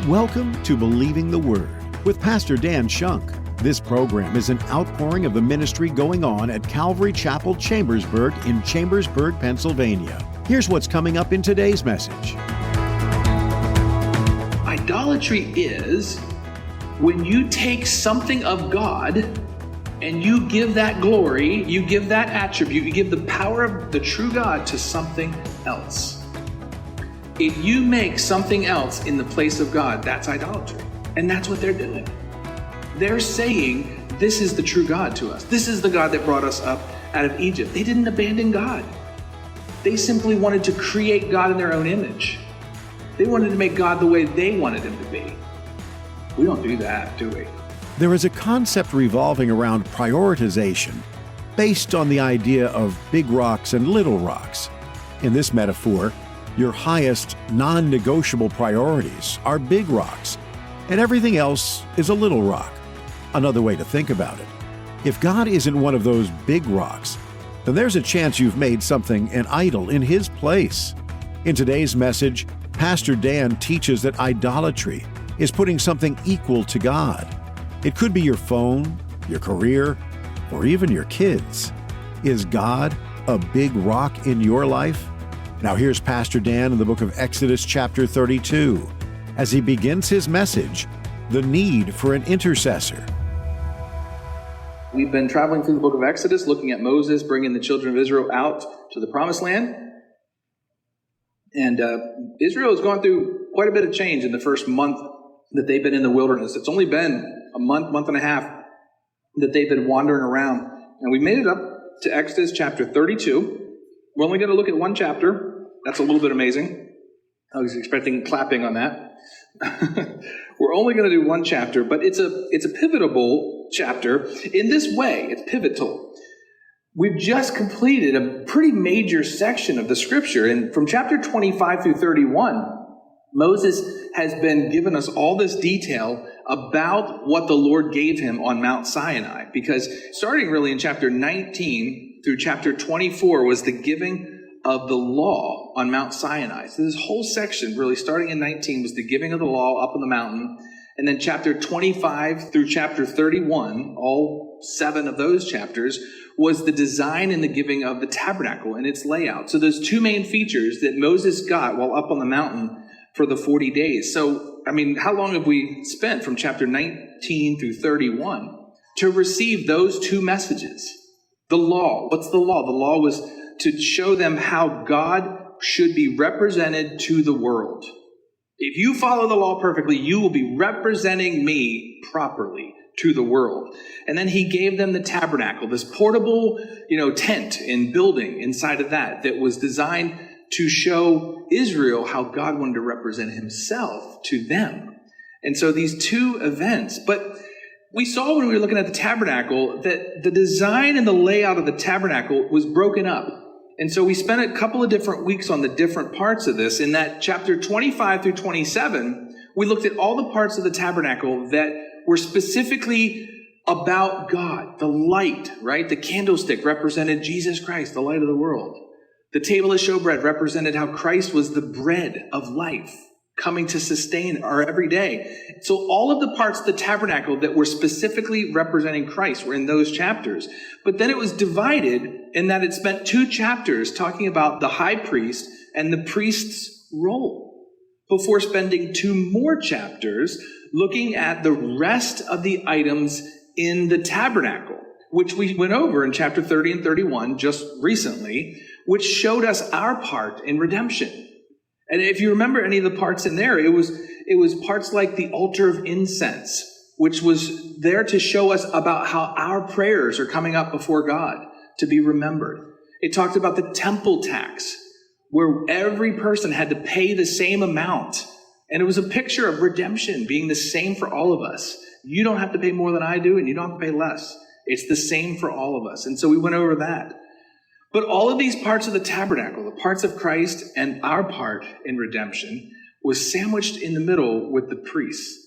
Welcome to Believing the Word with Pastor Dan Shunk. This program is an outpouring of the ministry going on at Calvary Chapel, Chambersburg in Chambersburg, Pennsylvania. Here's what's coming up in today's message. Idolatry is when you take something of God and you give that glory, you give that attribute, you give the power of the true God to something else. If you make something else in the place of God, that's idolatry. And that's what they're doing. They're saying, this is the true God to us. This is the God that brought us up out of Egypt. They didn't abandon God. They simply wanted to create God in their own image. They wanted to make God the way they wanted him to be. We don't do that, do we? There is a concept revolving around prioritization based on the idea of big rocks and little rocks. In this metaphor, your highest non-negotiable priorities are big rocks, and everything else is a little rock. Another way to think about it, if God isn't one of those big rocks, then there's a chance you've made something an idol in his place. In today's message, Pastor Dan teaches that idolatry is putting something equal to God. It could be your phone, your career, or even your kids. Is God a big rock in your life? Now here's Pastor Dan in the book of Exodus chapter 32, as he begins his message, The Need for an Intercessor. We've been traveling through the book of Exodus, looking at Moses bringing the children of Israel out to the promised land. And Israel has gone through quite a bit of change in the first month that they've been in the wilderness. It's only been a month and a half that they've been wandering around. And we made it up to Exodus chapter 32. We're only going to look at one chapter. That's a little bit amazing. I was expecting clapping on that. We're only going to do one chapter, but it's a pivotal chapter in this way. It's pivotal. We've just completed a pretty major section of the scripture, and from chapter 25 through 31, Moses has been given us all this detail about what the Lord gave him on Mount Sinai, because starting really in chapter 19 through chapter 24 was the giving of the law on Mount Sinai. So this whole section, really starting in 19, was the giving of the law up on the mountain. And then chapter 25 through chapter 31, all 7 of those chapters, was the design and the giving of the tabernacle and its layout. So those two main features that Moses got while up on the mountain for the 40 days. So, how long have we spent from chapter 19 through 31 to receive those two messages? The law. What's the law? The law was to show them how God should be represented to the world. If you follow the law perfectly, you will be representing me properly to the world. And then he gave them the tabernacle, this portable, tent and building inside of that was designed to show Israel how God wanted to represent himself to them. And so these two events, but we saw when we were looking at the tabernacle that the design and the layout of the tabernacle was broken up. And so we spent a couple of different weeks on the different parts of this. In that chapter 25 through 27, we looked at all the parts of the tabernacle that were specifically about God. The light, right? The candlestick represented Jesus Christ, the light of the world. The table of showbread represented how Christ was the bread of life, coming to sustain our everyday. So all of the parts of the tabernacle that were specifically representing Christ were in those chapters. But then it was divided in that it spent 2 chapters talking about the high priest and the priest's role, before spending 2 more chapters looking at the rest of the items in the tabernacle, which we went over in chapter 30 and 31 just recently, which showed us our part in redemption. And if you remember any of the parts in there, it was parts like the altar of incense, which was there to show us about how our prayers are coming up before God to be remembered. It talked about the temple tax, where every person had to pay the same amount. And it was a picture of redemption being the same for all of us. You don't have to pay more than I do, and you don't have to pay less. It's the same for all of us. And so we went over that. But all of these parts of the tabernacle, the parts of Christ and our part in redemption, was sandwiched in the middle with the priests.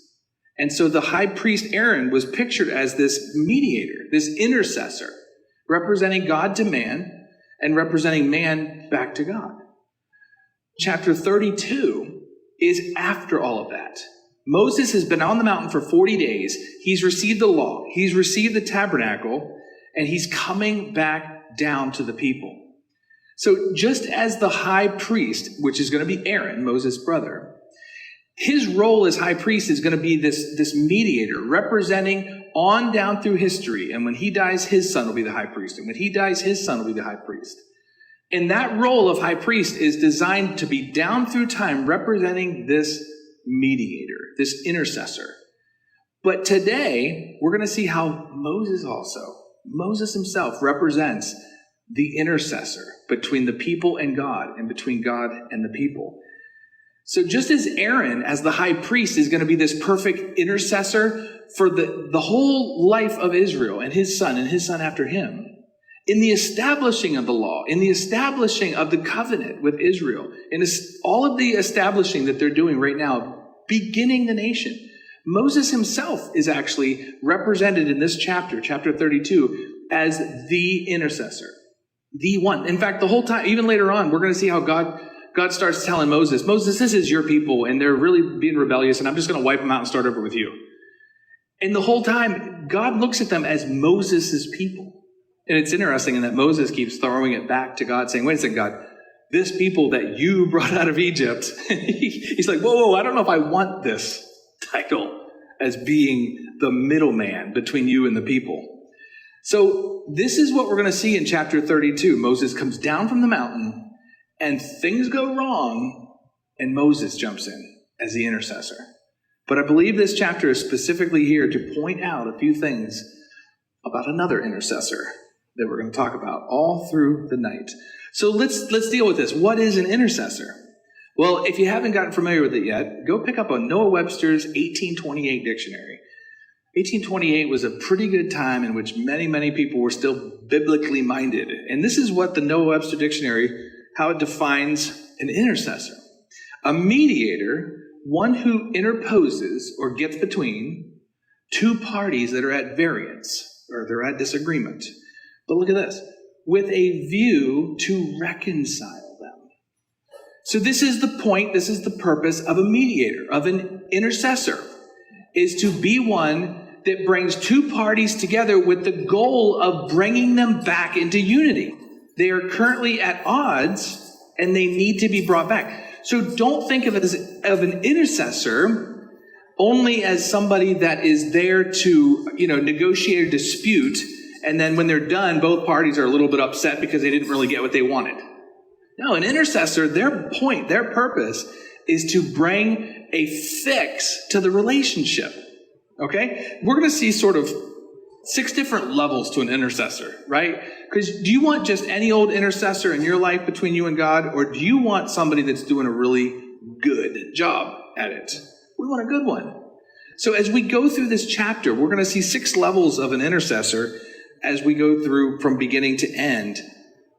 And so the high priest Aaron was pictured as this mediator, this intercessor, representing God to man and representing man back to God. Chapter 32 is after all of that. Moses has been on the mountain for 40 days. He's received the law. He's received the tabernacle, and he's coming back down to the people. So just as the high priest, which is going to be Aaron, Moses' brother, his role as high priest is going to be this mediator representing on down through history. And when he dies, his son will be the high priest. And when he dies, his son will be the high priest. And that role of high priest is designed to be down through time representing this mediator, this intercessor. But today, we're going to see how Moses himself represents the intercessor between the people and God and between God and the people. So just as Aaron, as the high priest, is going to be this perfect intercessor for the whole life of Israel and his son after him, in the establishing of the law, in the establishing of the covenant with Israel, in all of the establishing that they're doing right now, beginning the nation, Moses himself is actually represented in this chapter 32, as the intercessor, the one. In fact, the whole time, even later on, we're going to see how God starts telling Moses, this is your people, and they're really being rebellious, and I'm just going to wipe them out and start over with you. And the whole time, God looks at them as Moses' people. And it's interesting in that Moses keeps throwing it back to God, saying, wait a second, God, this people that you brought out of Egypt, he's like, whoa, I don't know if I want this title as being the middleman between you and the people. So this is what we're going to see in chapter 32. Moses comes down from the mountain, and things go wrong, and Moses jumps in as the intercessor. But I believe this chapter is specifically here to point out a few things about another intercessor that we're going to talk about all through the night. So let's deal with this. What is an intercessor? Well, if you haven't gotten familiar with it yet, go pick up a Noah Webster's 1828 dictionary. 1828 was a pretty good time in which many, many people were still biblically minded. And this is what the Noah Webster dictionary, how it defines an intercessor. A mediator, one who interposes or gets between two parties that are at variance or they're at disagreement. But look at this, with a view to reconcile them. So this is the point, this is the purpose of a mediator, of an intercessor, is to be one that brings two parties together with the goal of bringing them back into unity. They are currently at odds and they need to be brought back. So don't think of it as an intercessor only as somebody that is there to, negotiate a dispute. And then when they're done, both parties are a little bit upset because they didn't really get what they wanted. No, an intercessor, their point, their purpose is to bring a fix to the relationship. Okay? We're going to see sort of 6 different levels to an intercessor, right? Because do you want just any old intercessor in your life between you and God, or do you want somebody that's doing a really good job at it? We want a good one. So as we go through this chapter, we're going to see 6 levels of an intercessor as we go through from beginning to end.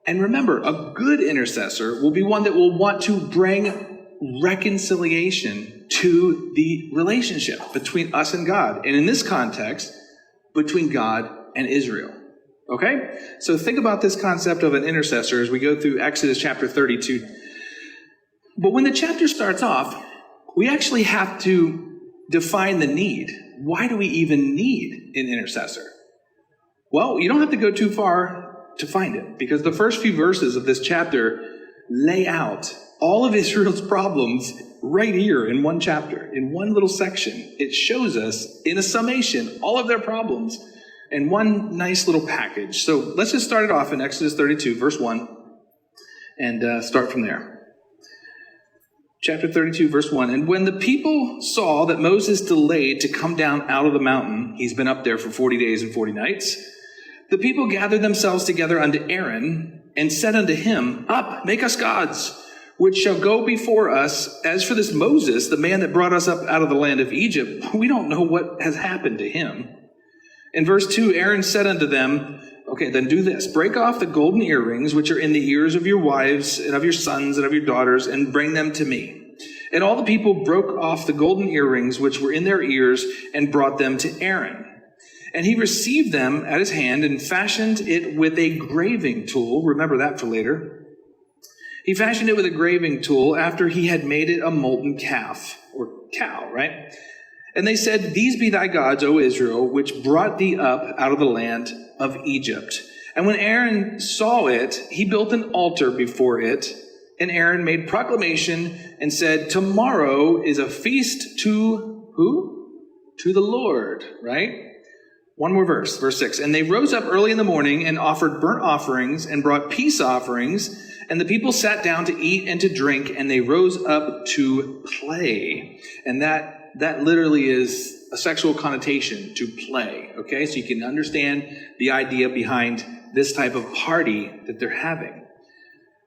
And remember, a good intercessor will be one that will want to bring reconciliation to the relationship between us and God. And in this context, between God and Israel. Okay? So think about this concept of an intercessor as we go through Exodus chapter 32. But when the chapter starts off, we actually have to define the need. Why do we even need an intercessor? Well, you don't have to go too far to find it, because the first few verses of this chapter lay out all of Israel's problems right here in one chapter, in one little section. It shows us, in a summation, all of their problems in one nice little package. So let's just start it off in Exodus 32, verse 1, and start from there. Chapter 32, verse 1. And when the people saw that Moses delayed to come down out of the mountain, he's been up there for 40 days and 40 nights, the people gathered themselves together unto Aaron and said unto him, Up, make us gods, which shall go before us. As for this Moses, the man that brought us up out of the land of Egypt, we don't know what has happened to him. In verse 2, Aaron said unto them, okay, then do this. Break off the golden earrings which are in the ears of your wives and of your sons and of your daughters, and bring them to me. And all the people broke off the golden earrings which were in their ears and brought them to Aaron. And he received them at his hand and fashioned it with a graving tool. Remember that for later. He fashioned it with a graving tool after he had made it a molten calf, or cow, right? And they said, "These be thy gods, O Israel, which brought thee up out of the land of Egypt." And when Aaron saw it, he built an altar before it. And Aaron made proclamation and said, "Tomorrow is a feast to" who? To the Lord, right? One more verse, verse 6. "And they rose up early in the morning and offered burnt offerings and brought peace offerings. And the people sat down to eat and to drink, and they rose up to play." And that literally is a sexual connotation, to play, okay? So you can understand the idea behind this type of party that they're having.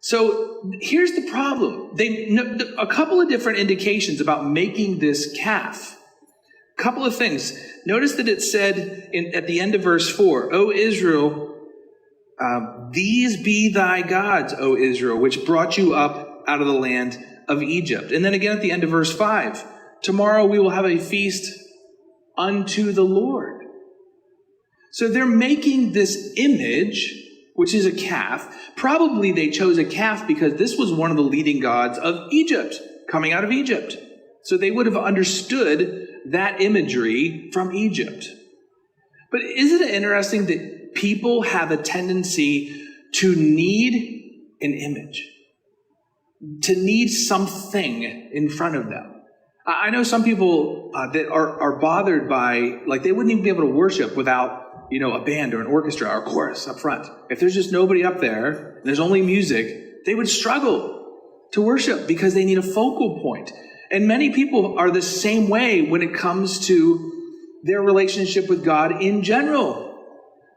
So here's the problem. A couple of different indications about making this calf. A couple of things. Notice that it said at the end of verse 4, "O Israel, these be thy gods, O Israel, which brought you up out of the land of Egypt." And then again at the end of verse 5, "Tomorrow we will have a feast unto the Lord." So they're making this image, which is a calf. Probably they chose a calf because this was one of the leading gods of Egypt, coming out of Egypt. So they would have understood that imagery from Egypt. But isn't it interesting that people have a tendency to need an image, to need something in front of them? I know some people that are bothered by, like, they wouldn't even be able to worship without, a band or an orchestra or a chorus up front. If there's just nobody up there, and there's only music, they would struggle to worship because they need a focal point. And many people are the same way when it comes to their relationship with God in general.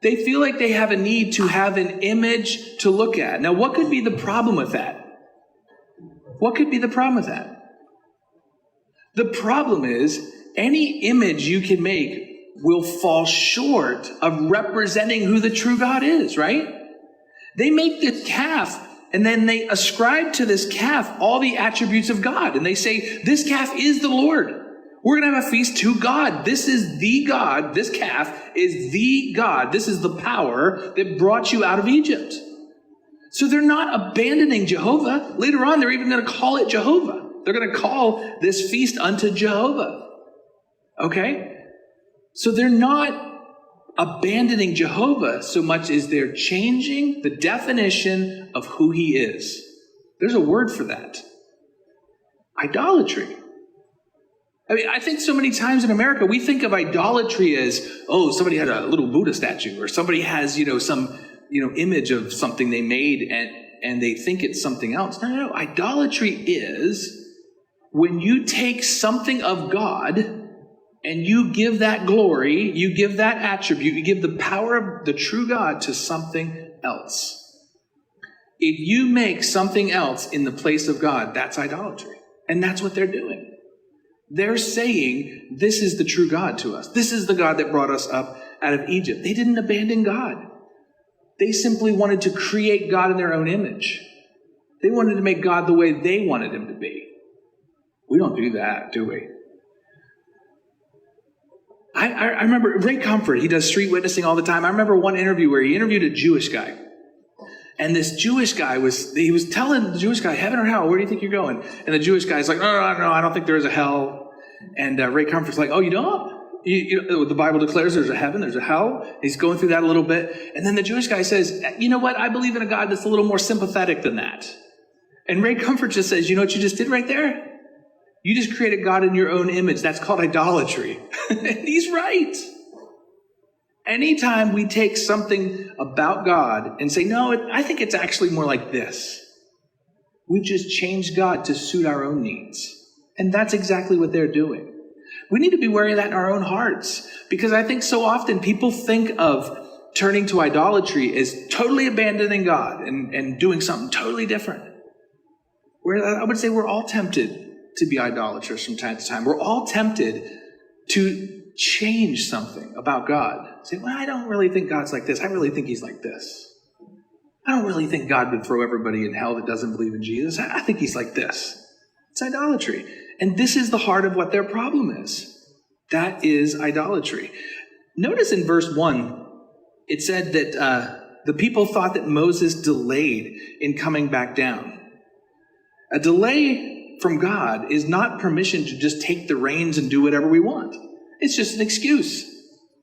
They feel like they have a need to have an image to look at. Now, what could be the problem with that? What could be the problem with that? The problem is any image you can make will fall short of representing who the true God is, right? They make this calf and then they ascribe to this calf all the attributes of God. And they say, this calf is the Lord. We're going to have a feast to God. This is the God. This calf is the God. This is the power that brought you out of Egypt. So they're not abandoning Jehovah. Later on, they're even going to call it Jehovah. They're going to call this feast unto Jehovah. Okay? So they're not abandoning Jehovah so much as they're changing the definition of who he is. There's a word for that. Idolatry. I mean, I think so many times in America, we think of idolatry as, oh, somebody had a little Buddha statue, or somebody has, some, image of something they made and they think it's something else. No. Idolatry is when you take something of God and you give that glory, you give that attribute, you give the power of the true God to something else. If you make something else in the place of God, that's idolatry. And that's what they're doing. They're saying, this is the true God to us. This is the God that brought us up out of Egypt. They didn't abandon God. They simply wanted to create God in their own image. They wanted to make God the way they wanted him to be. We don't do that, do we? I remember Ray Comfort, he does street witnessing all the time. I remember one interview where he interviewed a Jewish guy. And this Jewish guy was telling the Jewish guy, heaven or hell, where do you think you're going? And the Jewish guy's like, no, I don't think there is a hell. And Ray Comfort's like, oh, you don't? The Bible declares there's a heaven, there's a hell. He's going through that a little bit. And then the Jewish guy says, you know what? I believe in a God that's a little more sympathetic than that. And Ray Comfort just says, you know what you just did right there? You just created God in your own image. That's called idolatry. And he's right. Anytime we take something about God and say, no, I think it's actually more like this, we've just changed God to suit our own needs. And that's exactly what they're doing. We need to be wary of that in our own hearts, because I think so often people think of turning to idolatry as totally abandoning God and doing something totally different. Where I would say we're all tempted to be idolaters from time to time. We're all tempted to change something about God. Say, well, I don't really think God's like this. I really think he's like this. I don't really think God would throw everybody in hell that doesn't believe in Jesus. I think he's like this. It's idolatry. And this is the heart of what their problem is. That is idolatry. Notice in verse 1, it said that the people thought that Moses delayed in coming back down. A delay from God is not permission to just take the reins and do whatever we want. It's just an excuse.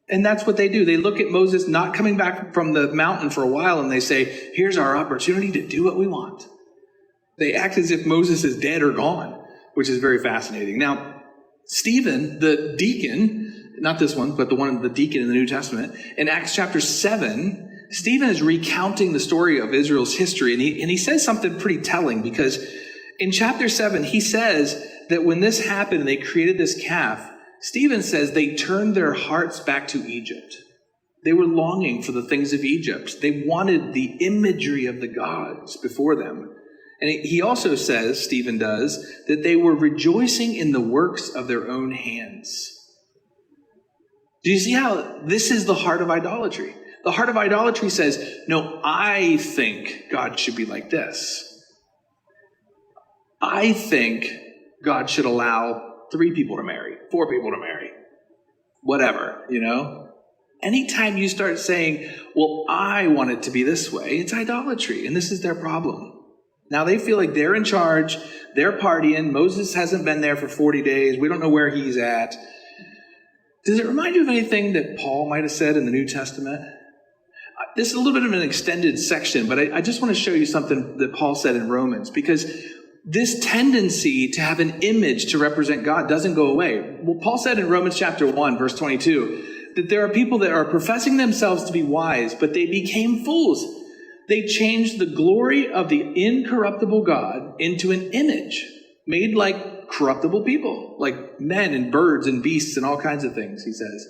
And that's what they do. They look at Moses not coming back from the mountain for a while and they say, here's our opportunity to do what we want. They act as if Moses is dead or gone, which is very fascinating. Now, Stephen, the deacon, not this one, but the deacon in the New Testament, in Acts chapter 7, Stephen is recounting the story of Israel's history, and he says something pretty telling, because in chapter 7, he says that when this happened and they created this calf, Stephen says they turned their hearts back to Egypt. They were longing for the things of Egypt. They wanted the imagery of the gods before them. And he also says, Stephen does, that they were rejoicing in the works of their own hands. Do you see how this is the heart of idolatry? The heart of idolatry says, no, I think God should be like this. I think God should allow 3 people to marry, 4 people to marry, whatever, Anytime you start saying, well, I want it to be this way, it's idolatry, and this is their problem. Now they feel like they're in charge, they're partying, Moses hasn't been there for 40 days, we don't know where he's at. Does it remind you of anything that Paul might have said in the New Testament? This is a little bit of an extended section, but I just want to show you something that Paul said in Romans, because this tendency to have an image to represent God doesn't go away. Well, Paul said in Romans chapter 1, verse 22, that there are people that are professing themselves to be wise, but they became fools. They changed the glory of the incorruptible God into an image made like corruptible people, like men and birds and beasts and all kinds of things, he says.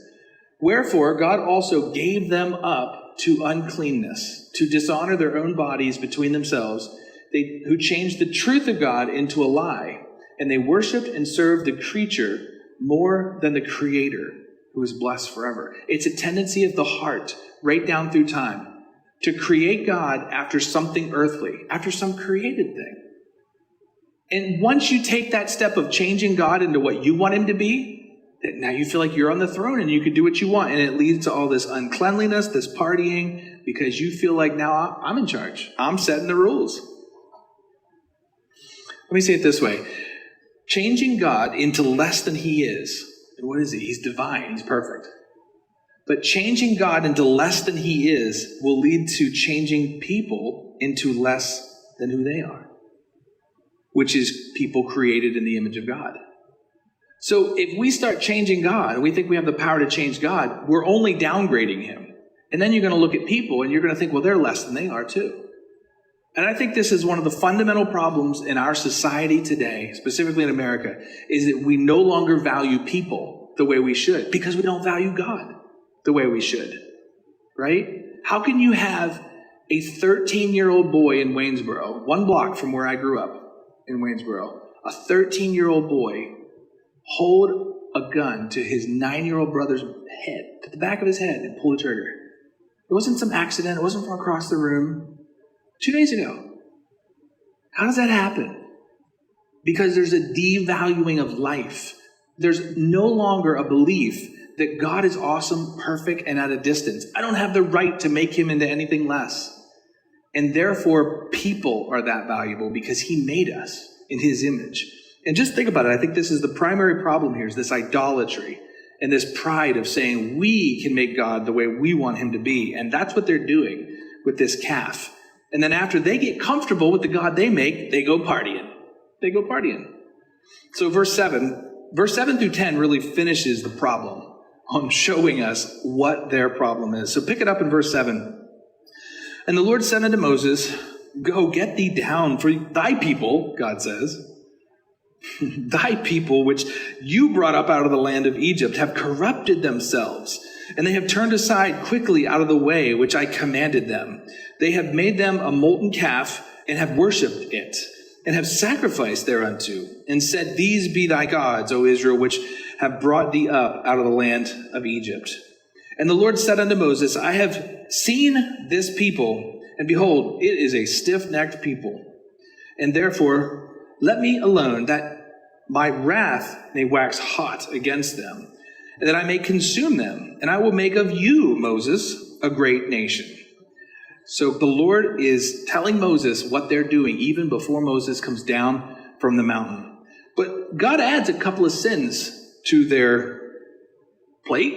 Wherefore, God also gave them up to uncleanness, to dishonor their own bodies between themselves, who changed the truth of God into a lie, and they worshiped and served the creature more than the Creator, who is blessed forever. It's a tendency of the heart, right down through time, to create God after something earthly, after some created thing. And once you take that step of changing God into what you want him to be, now you feel like you're on the throne and you can do what you want. And it leads to all this uncleanliness, this partying, because you feel like now I'm in charge. I'm setting the rules. Let me say it this way. Changing God into less than he is. And what is he? He's divine. He's perfect. But changing God into less than he is will lead to changing people into less than who they are, which is people created in the image of God. So if we start changing God, and we think we have the power to change God, we're only downgrading him. And then you're going to look at people and you're going to think, well, they're less than they are too. And I think this is one of the fundamental problems in our society today, specifically in America, is that we no longer value people the way we should because we don't value God the way we should, right? How can you have a 13-year-old boy in Waynesboro, 1 block from where I grew up in Waynesboro, a 13-year-old boy hold a gun to his 9-year-old brother's head, to the back of his head, and pull the trigger? It wasn't some accident. It wasn't from across the room. 2 days ago. How does that happen? Because there's a devaluing of life. There's no longer a belief that God is awesome, perfect, and at a distance. I don't have the right to make him into anything less. And therefore, people are that valuable because he made us in his image. And just think about it. I think this is the primary problem here, is this idolatry and this pride of saying we can make God the way we want him to be. And that's what they're doing with this calf. And then after they get comfortable with the God they make, they go partying. They go partying. So verse 7 through 10 really finishes the problem on showing us what their problem is. So pick it up in verse 7. And the Lord said unto Moses, go get thee down, for thy people, God says, thy people, which you brought up out of the land of Egypt, have corrupted themselves, and they have turned aside quickly out of the way which I commanded them. They have made them a molten calf, and have worshipped it, and have sacrificed thereunto, and said, these be thy gods, O Israel, which have brought thee up out of the land of Egypt. And the Lord said unto Moses, I have seen this people, and behold, it is a stiff-necked people. And therefore, let me alone, that my wrath may wax hot against them, and that I may consume them. And I will make of you, Moses, a great nation. So the Lord is telling Moses what they're doing even before Moses comes down from the mountain. But God adds a couple of sins to their plate,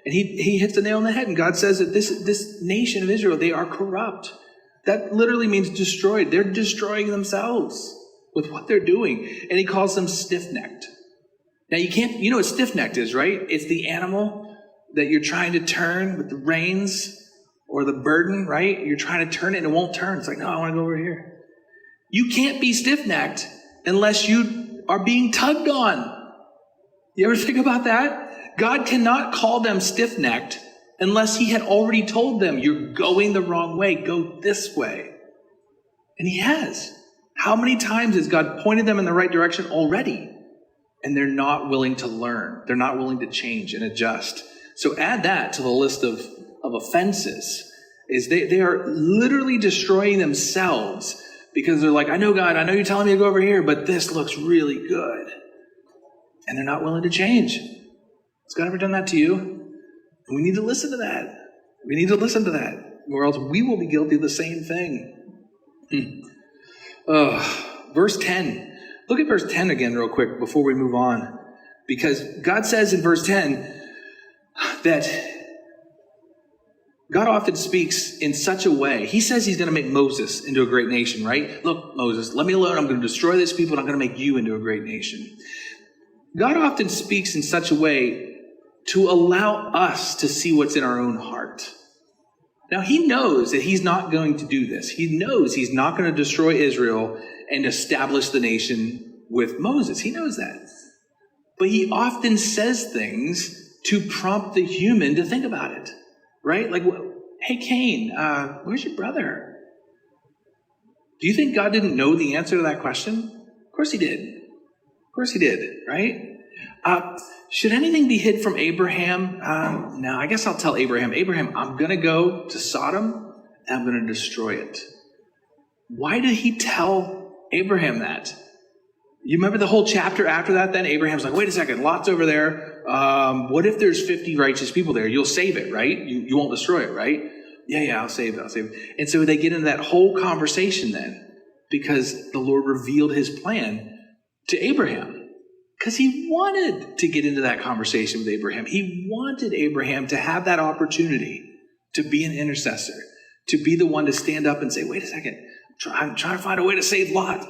and he hits the nail on the head. And God says that this nation of Israel, they are corrupt. That literally means destroyed. They're destroying themselves with what they're doing. And he calls them stiff-necked. Now you know what stiff-necked is, right? It's the animal that you're trying to turn with the reins or the burden, right? You're trying to turn it and it won't turn. It's like, no, I want to go over here. You can't be stiff-necked unless you are being tugged on. You ever think about that? God cannot call them stiff-necked unless he had already told them, you're going the wrong way, go this way. And he has. How many times has God pointed them in the right direction already? And they're not willing to learn. They're not willing to change and adjust. So add that to the list of offenses. Is they are literally destroying themselves because they're like, I know God, I know you're telling me to go over here, but this looks really good. And they're not willing to change. Has God ever done that to you? And we need to listen to that. We need to listen to that, or else we will be guilty of the same thing. Verse 10. Look at verse 10 again real quick before we move on. Because God says in verse 10 that God often speaks in such a way. He says he's going to make Moses into a great nation, right? Look, Moses, let me alone. I'm going to destroy this people and I'm going to make you into a great nation. God often speaks in such a way to allow us to see what's in our own heart. Now, he knows that he's not going to do this. He knows he's not going to destroy Israel and establish the nation with Moses. He knows that. But he often says things to prompt the human to think about it, right? Like, hey, Cain, where's your brother? Do you think God didn't know the answer to that question? Of course he did. Of course he did, right? Should anything be hid from Abraham? No, I guess I'll tell Abraham, I'm going to go to Sodom and I'm going to destroy it. Why did he tell Abraham that? You remember the whole chapter after that then? Abraham's like, wait a second, Lot's over there. What if there's 50 righteous people there? You'll save it, right? You won't destroy it, right? Yeah, I'll save it. And so they get into that whole conversation then because the Lord revealed his plan to Abraham. Because he wanted to get into that conversation with Abraham. He wanted Abraham to have that opportunity to be an intercessor, to be the one to stand up and say, wait a second, I'm trying to find a way to save Lot,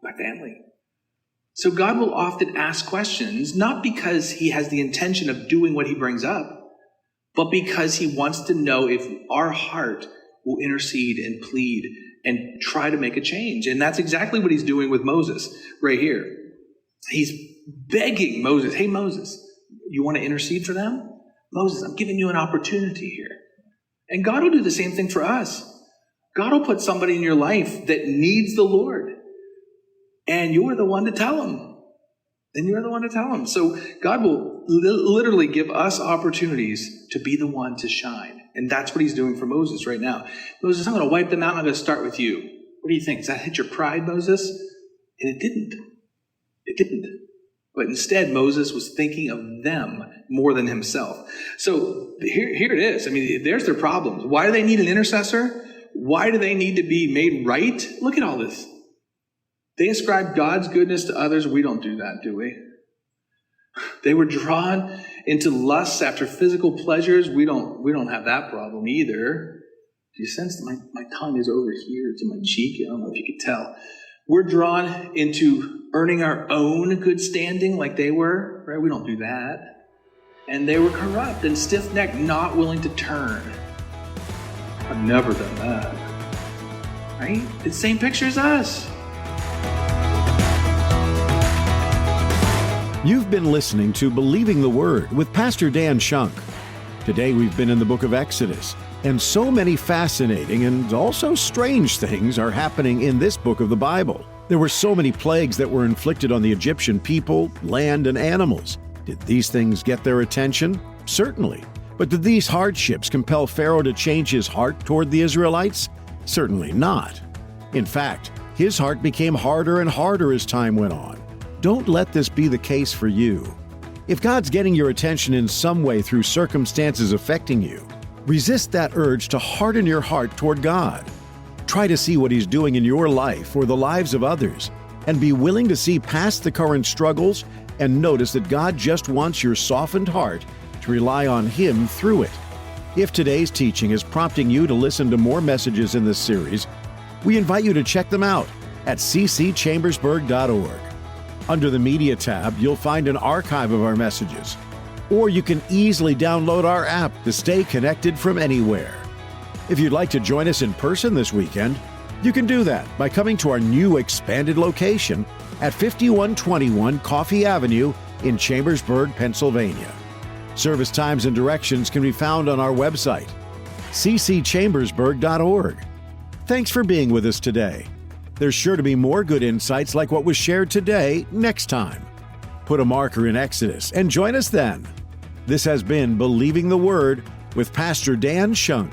my family. So God will often ask questions, not because he has the intention of doing what he brings up, but because he wants to know if our heart will intercede and plead and try to make a change. And that's exactly what he's doing with Moses right here. He's begging Moses, hey, Moses, you want to intercede for them? Moses, I'm giving you an opportunity here. And God will do the same thing for us. God will put somebody in your life that needs the Lord. And you're the one to tell them. So God will literally give us opportunities to be the one to shine. And that's what he's doing for Moses right now. Moses, I'm going to wipe them out and I'm going to start with you. What do you think? Does that hit your pride, Moses? And it didn't. But instead, Moses was thinking of them more than himself. So here it is. I mean, there's their problems. Why do they need an intercessor? Why do they need to be made right? Look at all this. They ascribe God's goodness to others. We don't do that, do we? They were drawn into lusts after physical pleasures. We don't have that problem either. Do you sense that my tongue is over here to my cheek? I don't know if you could tell. We're drawn into earning our own good standing like they were, right? We don't do that. And they were corrupt and stiff-necked, not willing to turn. I've never done that. Right? It's the same picture as us. You've been listening to Believing the Word with Pastor Dan Shunk. Today we've been in the book of Exodus, and so many fascinating and also strange things are happening in this book of the Bible. There were so many plagues that were inflicted on the Egyptian people, land, and animals. Did these things get their attention? Certainly. But did these hardships compel Pharaoh to change his heart toward the Israelites? Certainly not. In fact, his heart became harder and harder as time went on. Don't let this be the case for you. If God's getting your attention in some way through circumstances affecting you, resist that urge to harden your heart toward God. Try to see what He's doing in your life or the lives of others, and be willing to see past the current struggles and notice that God just wants your softened heart to rely on Him through it. If today's teaching is prompting you to listen to more messages in this series, we invite you to check them out at cchambersburg.org. Under the Media tab, you'll find an archive of our messages, or you can easily download our app to stay connected from anywhere. If you'd like to join us in person this weekend, you can do that by coming to our new expanded location at 5121 Coffee Avenue in Chambersburg, Pennsylvania. Service times and directions can be found on our website, cchambersburg.org. Thanks for being with us today. There's sure to be more good insights like what was shared today next time. Put a marker in Exodus and join us then. This has been Believing the Word with Pastor Dan Shunk.